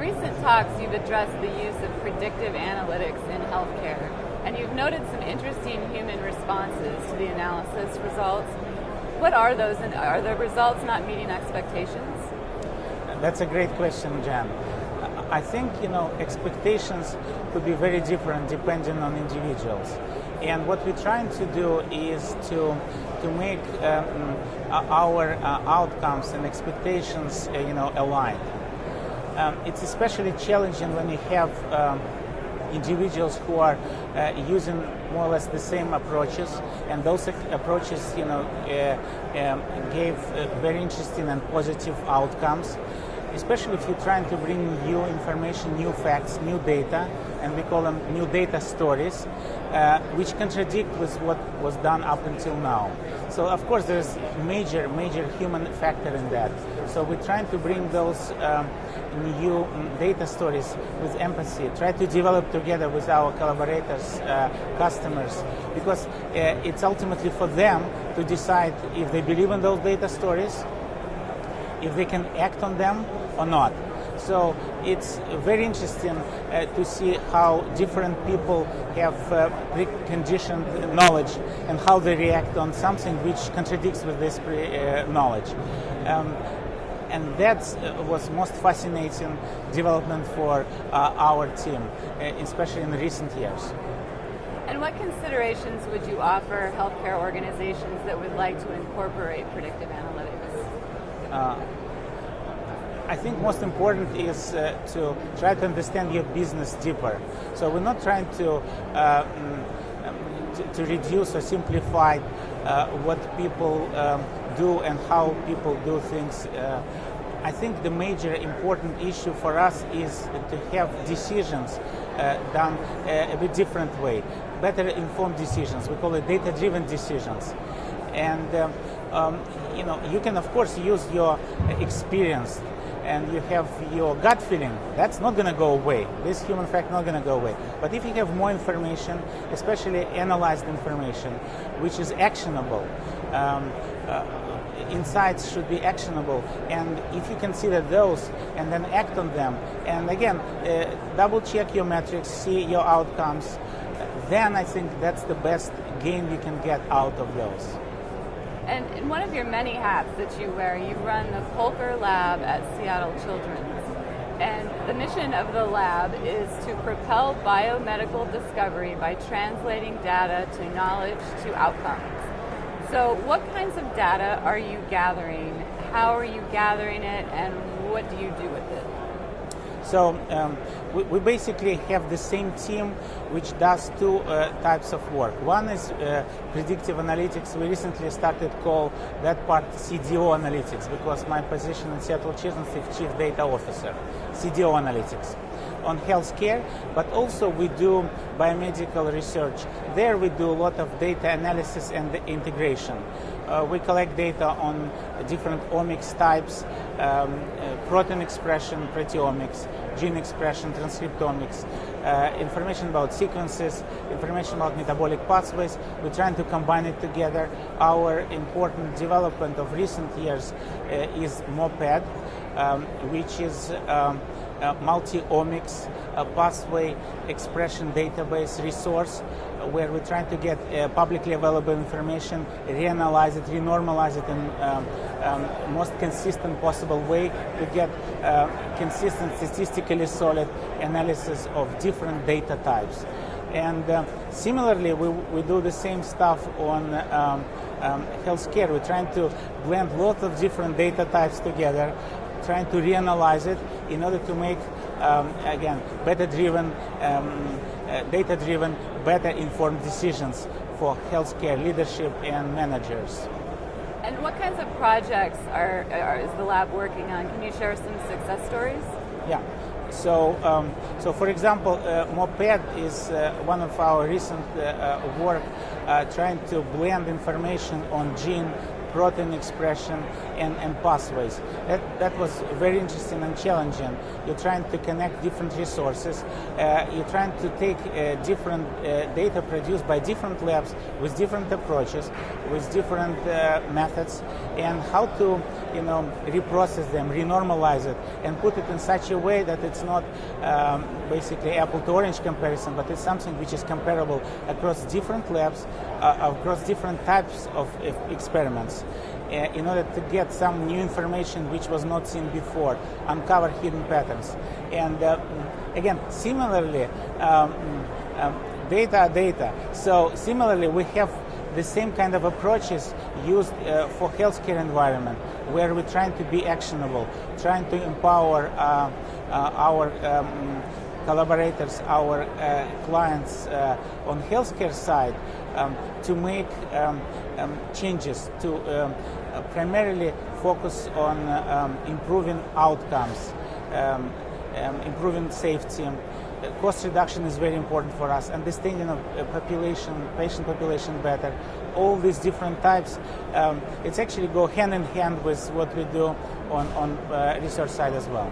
recent talks, you've addressed the use of predictive analytics in healthcare, and you've noted some interesting human responses to the analysis results. What are those, and are the results not meeting expectations? That's a great question, Jan. I think, expectations could be very different depending on individuals. And what we're trying to do is to make our outcomes and expectations, aligned. It's especially challenging when you have individuals who are using more or less the same approaches, and those approaches, gave very interesting and positive outcomes. Especially if you're trying to bring new information, new facts, new data, and we call them new data stories, which contradict with what was done up until now. So of course there's major human factor in that. So we're trying to bring those new data stories with empathy, try to develop together with our collaborators, customers, because it's ultimately for them to decide if they believe in those data stories, if they can act on them or not. So it's very interesting to see how different people have preconditioned knowledge and how they react on something which contradicts with this knowledge. And that was most fascinating development for our team, especially in recent years. And what considerations would you offer healthcare organizations that would like to incorporate predictive analytics? I think most important is to try to understand your business deeper. So we're not trying to reduce or simplify what people do and how people do things. I think the major important issue for us is to have decisions done a bit different way, better informed decisions. We call it data-driven decisions. And you can of course use your experience, and you have your gut feeling. That's not going to go away. This human fact not going to go away. But if you have more information, especially analyzed information, which is actionable, insights should be actionable, and if you consider those and then act on them, and again, double check your metrics, see your outcomes, then I think that's the best gain you can get out of those. And in one of your many hats that you wear, you run the Kolker lab at Seattle Children's. And the mission of the lab is to propel biomedical discovery by translating data to knowledge to outcomes. So what kinds of data are you gathering? How are you gathering it? And what do you do with it? So we basically have the same team which does two types of work. One is predictive analytics. We recently started call that part CDO analytics, because my position in Seattle Children's is Chief Data Officer, CDO analytics on healthcare, but also we do biomedical research. There we do a lot of data analysis and integration. We collect data on different omics types, protein expression, proteomics, gene expression, transcriptomics, information about sequences, information about metabolic pathways. We're trying to combine it together. Our important development of recent years is MOPED, which is multi-omics pathway expression database resource, where we're trying to get publicly available information, reanalyze it, renormalize it in most consistent possible way to get consistent, statistically solid analysis of different data types. And similarly, we do the same stuff on healthcare. We're trying to blend lots of different data types together, trying to reanalyze it in order to make, again, better-driven, data-driven, better-informed decisions for healthcare leadership and managers. And what kinds of projects is the lab working on? Can you share some success stories? Yeah. So for example, MOPED is one of our recent work trying to blend information on gene protein expression and pathways. That was very interesting and challenging. You're trying to connect different resources. You're trying to take different data produced by different labs with different approaches, with different methods, and how to reprocess them, renormalize it, and put it in such a way that it's not basically apple to orange comparison, but it's something which is comparable across different labs, across different types of experiments, in order to get some new information which was not seen before, uncover hidden patterns. And again, similarly, data. So similarly, we have the same kind of approaches used for healthcare environment, where we're trying to be actionable, trying to empower our collaborators, our clients on healthcare side to make changes, to primarily focus on improving outcomes, improving safety. Cost reduction is very important for us, understanding of patient population better. All these different types, it's actually go hand in hand with what we do on research side as well.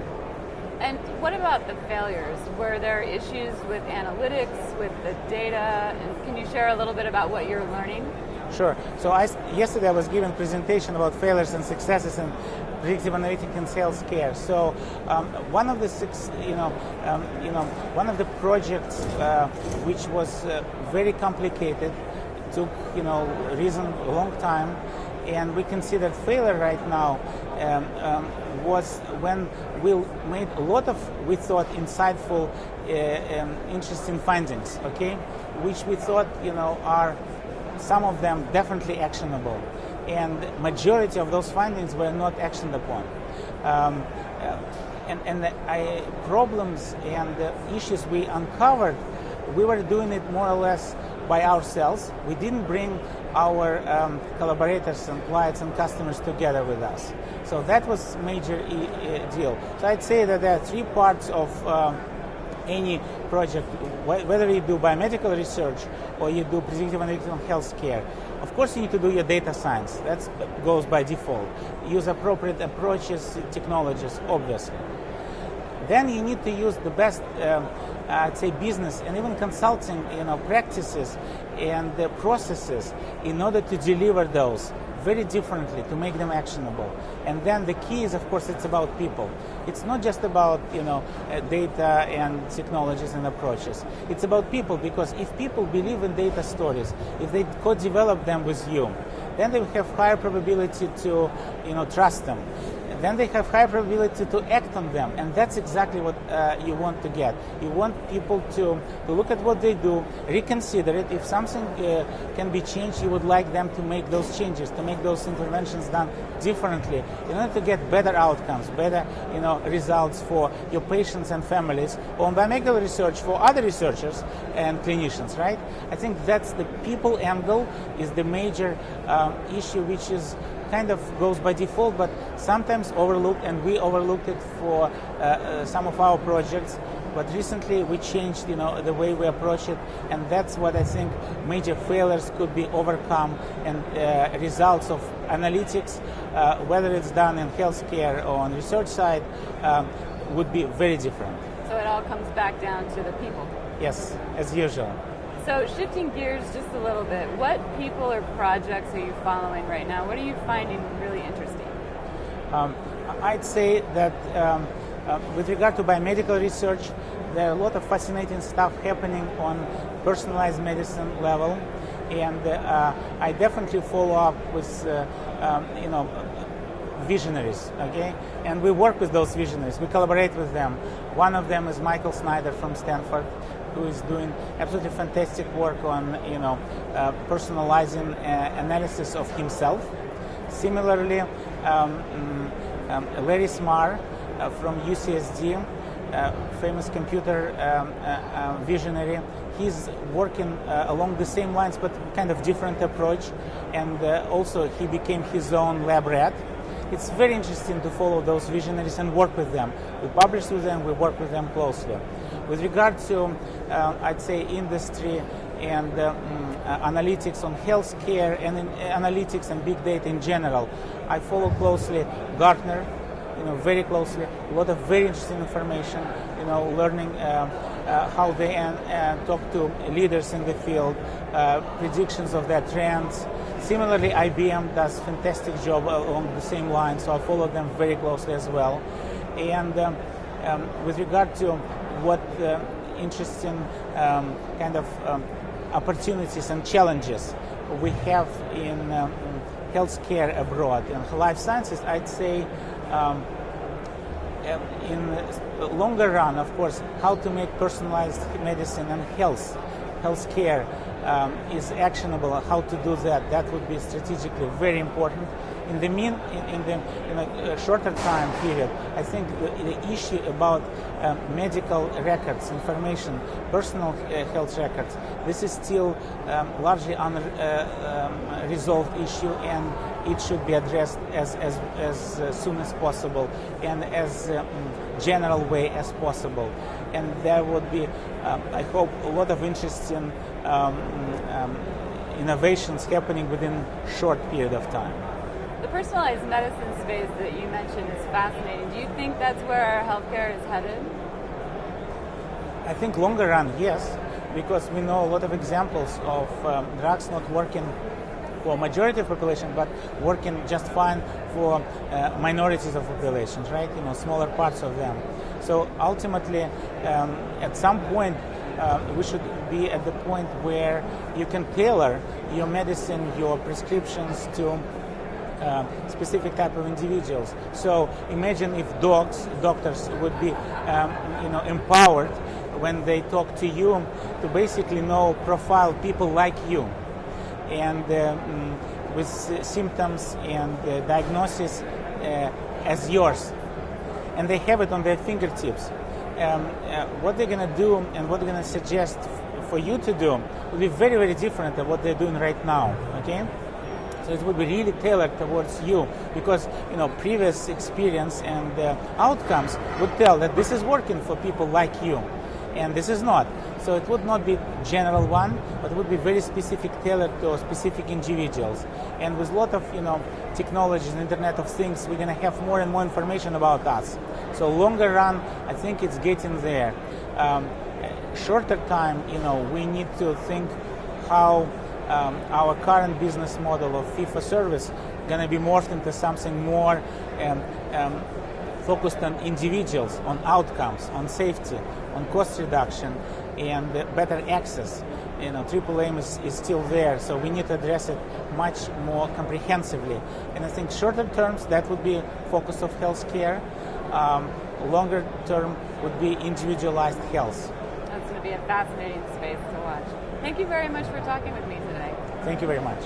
And what about the failures? Were there issues with analytics, with the data? And can you share a little bit about what you're learning? Sure. So yesterday I was giving a presentation about failures and successes in predictive analytics in healthcare. So one of the one of the projects which was very complicated, took a long time, and we consider failure right now was when we made a lot of, we thought, insightful, interesting findings, okay, which we thought are some of them definitely actionable, and majority of those findings were not actioned upon. And the problems and the issues we uncovered, we were doing it more or less by ourselves. We didn't bring our collaborators and clients and customers together with us. So that was major deal. So I'd say that there are three parts of any project, whether you do biomedical research or you do predictive analytics on healthcare. Of course, you need to do your data science. That goes by default. Use appropriate approaches, technologies, obviously. Then you need to use the best, I'd say, business and even consulting, practices and processes in order to deliver those very differently, to make them actionable. And then the key is, of course, it's about people. It's not just about data and technologies and approaches. It's about people, because if people believe in data stories, if they co-develop them with you, then they have higher probability to trust them. Then they have higher probability to act on them, and that's exactly what you want to get. You want people to look at what they do, reconsider it. If something can be changed, you would like them to make those changes, to make those interventions done differently, in order to get better outcomes, better results for your patients and families, or on biomedical research for other researchers and clinicians, right? I think that's the people angle is the major issue, which is kind of goes by default, but sometimes overlooked, and we overlooked it for some of our projects. But recently we changed, the way we approach it, and that's what I think major failures could be overcome, and results of analytics, whether it's done in healthcare or on research side, would be very different. So it all comes back down to the people. Yes, as usual. So shifting gears just a little bit, what people or projects are you following right now? What are you finding really interesting? I'd say that with regard to biomedical research, there are a lot of fascinating stuff happening on personalized medicine level, and I definitely follow up with visionaries, okay? And we work with those visionaries. We collaborate with them. One of them is Michael Snyder from Stanford, who is doing absolutely fantastic work on, personalizing analysis of himself. Similarly, Larry Smarr from UCSD, famous computer visionary, he's working along the same lines, but kind of different approach, and also he became his own lab rat. It's very interesting to follow those visionaries and work with them. We publish with them, we work with them closely. With regard to, I'd say, industry and analytics on healthcare and in analytics and big data in general. I follow closely Gartner, very closely. A lot of very interesting information. Learning how they talk to leaders in the field, predictions of their trends. Similarly, IBM does a fantastic job along the same line, so I follow them very closely as well. And with regard to what interesting kind of opportunities and challenges we have in healthcare abroad and life sciences, I'd say in the longer run, of course, how to make personalized medicine and healthcare is actionable. How to do that would be strategically very important. In the shorter time period, I think the issue about medical records, information, personal health records, this is still largely unresolved issue, and it should be addressed as soon as possible and as general way as possible. And there would be, I hope, a lot of interesting innovations happening within a short period of time. The personalized medicine space that you mentioned is fascinating. Do you think that's where our healthcare is headed? I think longer run, yes, because we know a lot of examples of drugs not working for majority of population, but working just fine for minorities of populations, right? Smaller parts of them. So ultimately, at some point, we should be at the point where you can tailor your medicine, your prescriptions to specific type of individuals. So imagine if doctors would be, empowered when they talk to you to basically profile people like you, and with symptoms and diagnosis as yours, and they have it on their fingertips. What they're going to do and what they're going to suggest for you to do will be very, very different than what they're doing right now. Okay. So it would be really tailored towards you, because previous experience and outcomes would tell that this is working for people like you, and this is not. So it would not be general one, but it would be very specific, tailored to specific individuals. And with a lot of technologies and Internet of Things, we're going to have more and more information about us. So longer run, I think it's getting there. Shorter time, we need to think how our current business model of fee-for-service going to be morphed into something more focused on individuals, on outcomes, on safety, on cost reduction, and better access. Triple aim is still there, so we need to address it much more comprehensively. And I think shorter terms, that would be focus of healthcare. Longer term would be individualized health. That's going to be a fascinating space to watch. Thank you very much for talking with me today. Thank you very much.